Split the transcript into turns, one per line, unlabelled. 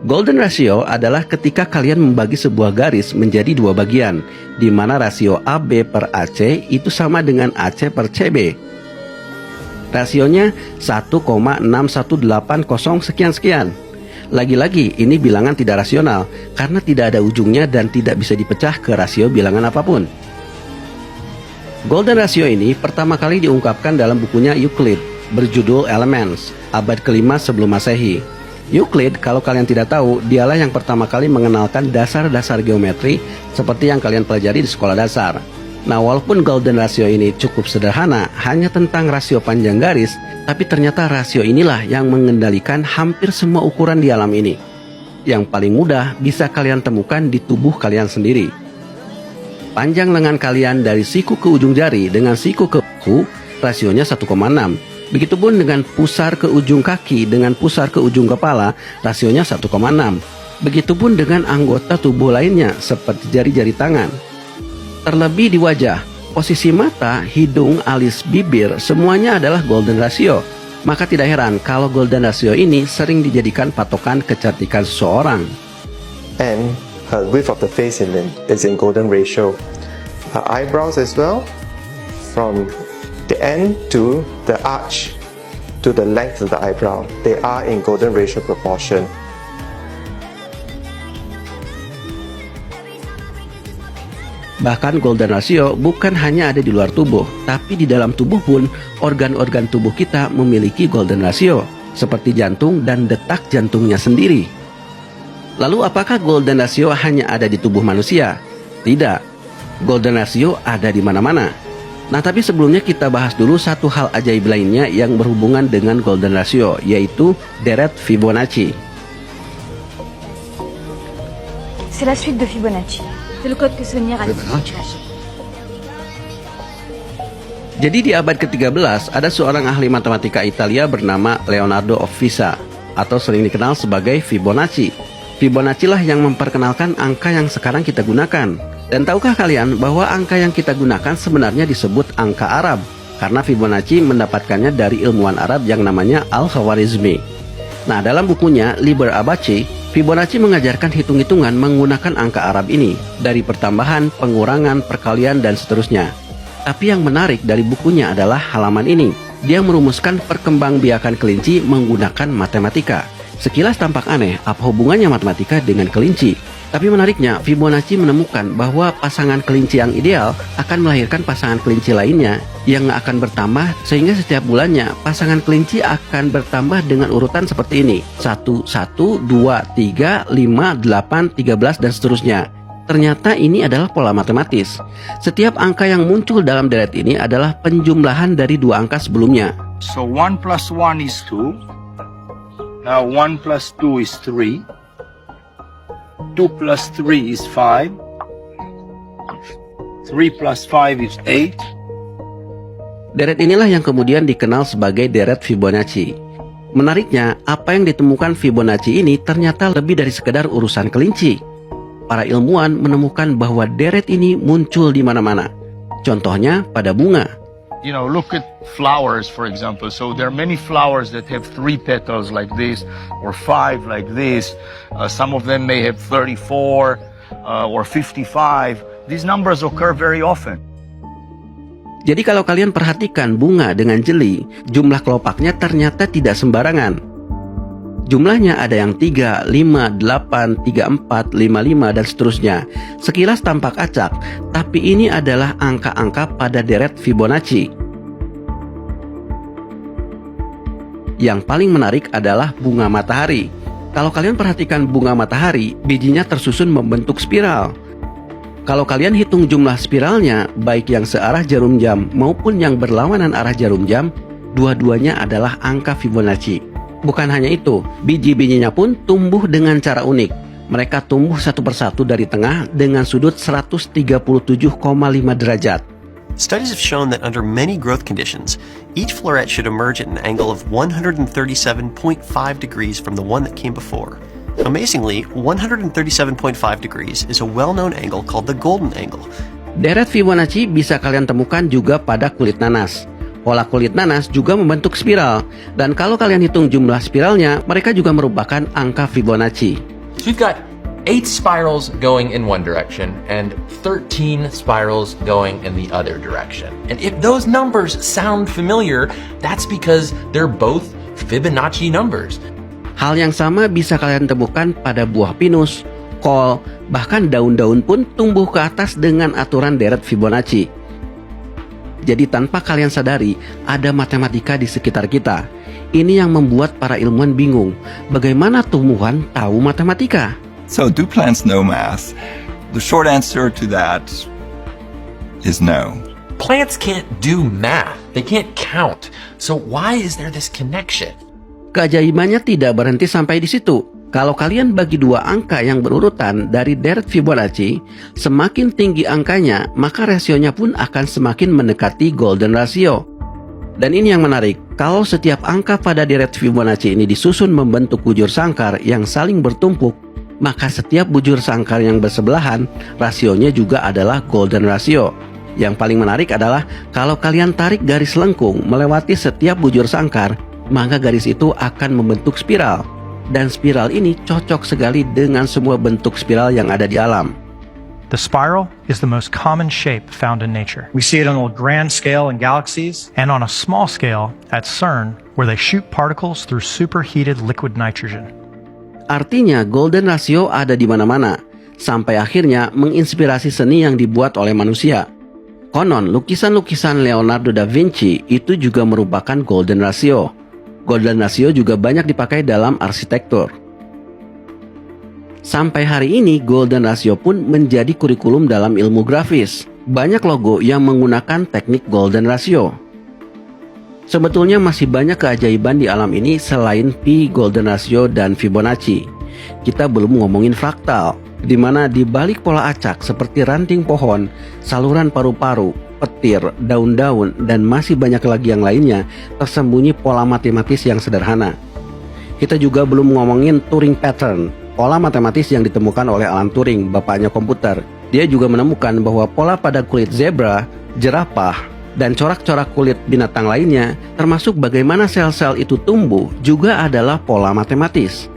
Golden ratio adalah ketika kalian membagi sebuah garis menjadi dua bagian, di mana rasio AB per AC itu sama dengan AC per CB. Rasionya 1,6180 sekian-sekian. Lagi-lagi ini bilangan tidak rasional karena tidak ada ujungnya dan tidak bisa dipecah ke rasio bilangan apapun. Golden ratio ini pertama kali diungkapkan dalam bukunya Euclid berjudul Elements, abad ke-5 sebelum Masehi. Euclid, kalau kalian tidak tahu, dialah yang pertama kali mengenalkan dasar-dasar geometri seperti yang kalian pelajari di sekolah dasar. Nah, walaupun golden ratio ini cukup sederhana, hanya tentang rasio panjang garis, tapi ternyata rasio inilah yang mengendalikan hampir semua ukuran di alam ini. Yang paling mudah bisa kalian temukan di tubuh kalian sendiri. Panjang lengan kalian dari siku ke ujung jari dengan siku ke bahu, rasionya 1,6. Begitupun dengan pusar ke ujung kaki dengan pusar ke ujung kepala, rasionya 1,6. Begitupun dengan anggota tubuh lainnya seperti jari-jari tangan. Terlebih di wajah, posisi mata, hidung, alis, bibir, semuanya adalah golden ratio. Maka tidak heran kalau golden ratio ini sering dijadikan patokan kecantikan seseorang.
And width of the face is in golden ratio. Eyebrows as well, from the end to the arch to the length of the eyebrow, they are in golden ratio proportion.
Bahkan golden ratio bukan hanya ada di luar tubuh, tapi di dalam tubuh pun organ-organ tubuh kita memiliki golden ratio, seperti jantung dan detak jantungnya sendiri. Lalu apakah golden ratio hanya ada di tubuh manusia? Tidak, golden ratio ada di mana-mana. Nah, tapi sebelumnya kita bahas dulu satu hal ajaib lainnya yang berhubungan dengan golden ratio, yaitu deret Fibonacci.
C'est la suite de Fibonacci. C'est le code que Sonia a dit.
Jadi di abad ke-13 ada seorang ahli matematika Italia bernama Leonardo of Pisa, atau sering dikenal sebagai Fibonacci. Fibonacci lah yang memperkenalkan angka yang sekarang kita gunakan. Dan tahukah kalian bahwa angka yang kita gunakan sebenarnya disebut angka Arab? Karena Fibonacci mendapatkannya dari ilmuwan Arab yang namanya Al-Khwarizmi. Nah, dalam bukunya Liber Abaci, Fibonacci mengajarkan hitung-hitungan menggunakan angka Arab ini, dari pertambahan, pengurangan, perkalian, dan seterusnya. Tapi yang menarik dari bukunya adalah halaman ini. Dia merumuskan perkembangbiakan kelinci menggunakan matematika. Sekilas tampak aneh, apa hubungannya matematika dengan kelinci? Tapi menariknya, Fibonacci menemukan bahwa pasangan kelinci yang ideal akan melahirkan pasangan kelinci lainnya yang akan bertambah, sehingga setiap bulannya pasangan kelinci akan bertambah dengan urutan seperti ini: 1, 1, 2, 3, 5, 8, 13, dan seterusnya. Ternyata ini adalah pola matematis. Setiap angka yang muncul dalam deret ini adalah penjumlahan dari dua angka sebelumnya.
So 1 plus 1 is 2. Now 1 plus 2 is 3. 2 plus 3 is 5. 3 plus 5 is 8.
Deret inilah yang kemudian dikenal sebagai deret Fibonacci. Menariknya, apa yang ditemukan Fibonacci ini ternyata lebih dari sekedar urusan kelinci. Para ilmuwan menemukan bahwa deret ini muncul di mana-mana. Contohnya pada bunga.
You know, look at flowers, for example. So there are many flowers that have 3 petals like this, or 5 like this. Some of them may have 34 or 55. These numbers occur very often.
Jadi kalau kalian perhatikan bunga dengan jeli, jumlah kelopaknya ternyata tidak sembarangan. Jumlahnya ada yang 3, 5, 8, 34, 55, dan seterusnya. Sekilas tampak acak, tapi ini adalah angka-angka pada deret Fibonacci. Yang paling menarik adalah bunga matahari. Kalau kalian perhatikan bunga matahari, bijinya tersusun membentuk spiral. Kalau kalian hitung jumlah spiralnya, baik yang searah jarum jam maupun yang berlawanan arah jarum jam, dua-duanya adalah angka Fibonacci. Bukan hanya itu, biji-bijinya pun tumbuh dengan cara unik. Mereka tumbuh satu persatu dari tengah dengan sudut 137,5 derajat.
Studies have shown that under many growth conditions, each floret should emerge at an angle of 137.5 degrees from the one that came before. Amazingly, 137.5 degrees is a well-known angle called the golden angle.
Deret Fibonacci bisa kalian temukan juga pada kulit nanas. Pola kulit nanas juga membentuk spiral, dan kalau kalian hitung jumlah spiralnya, mereka juga merupakan angka Fibonacci.
So we've got 8 spirals going in one direction and 13 spirals going in the other direction. And if those numbers sound familiar, that's because they're both Fibonacci numbers.
Hal yang sama bisa kalian temukan pada buah pinus, kol, bahkan daun-daun pun tumbuh ke atas dengan aturan deret Fibonacci. Jadi tanpa kalian sadari, ada matematika di sekitar kita. Ini yang membuat para ilmuwan bingung, bagaimana tumbuhan tahu matematika?
So, do plants know math? The short answer to that is no.
Plants can't do math. They can't count. So why is there this connection?
Keajaibannya tidak berhenti sampai di situ. Kalau kalian bagi dua angka yang berurutan dari deret Fibonacci, semakin tinggi angkanya, maka rasionya pun akan semakin mendekati golden ratio. Dan ini yang menarik, kalau setiap angka pada deret Fibonacci ini disusun membentuk bujur sangkar yang saling bertumpuk, maka setiap bujur sangkar yang bersebelahan, rasionya juga adalah golden ratio. Yang paling menarik adalah kalau kalian tarik garis lengkung melewati setiap bujur sangkar, maka garis itu akan membentuk spiral. Dan spiral ini cocok sekali dengan semua bentuk spiral yang ada di alam.
The spiral is the most common shape found in nature. We see it on a grand scale in galaxies and on a small scale at CERN, where they shoot particles through superheated liquid nitrogen.
Artinya golden ratio ada di mana-mana, sampai akhirnya menginspirasi seni yang dibuat oleh manusia. Konon, lukisan-lukisan Leonardo da Vinci itu juga merupakan golden ratio. Golden ratio juga banyak dipakai dalam arsitektur. Sampai hari ini, golden ratio pun menjadi kurikulum dalam ilmu grafis. Banyak logo yang menggunakan teknik golden ratio. Sebetulnya masih banyak keajaiban di alam ini selain pi, golden ratio, dan Fibonacci. Kita belum ngomongin fraktal, di mana di balik pola acak seperti ranting pohon, saluran paru-paru, petir, daun-daun, dan masih banyak lagi yang lainnya, tersembunyi pola matematis yang sederhana. Kita juga belum ngomongin Turing pattern, pola matematis yang ditemukan oleh Alan Turing, bapaknya komputer. Dia juga menemukan bahwa pola pada kulit zebra, jerapah, dan corak-corak kulit binatang lainnya, termasuk bagaimana sel-sel itu tumbuh, juga adalah pola matematis.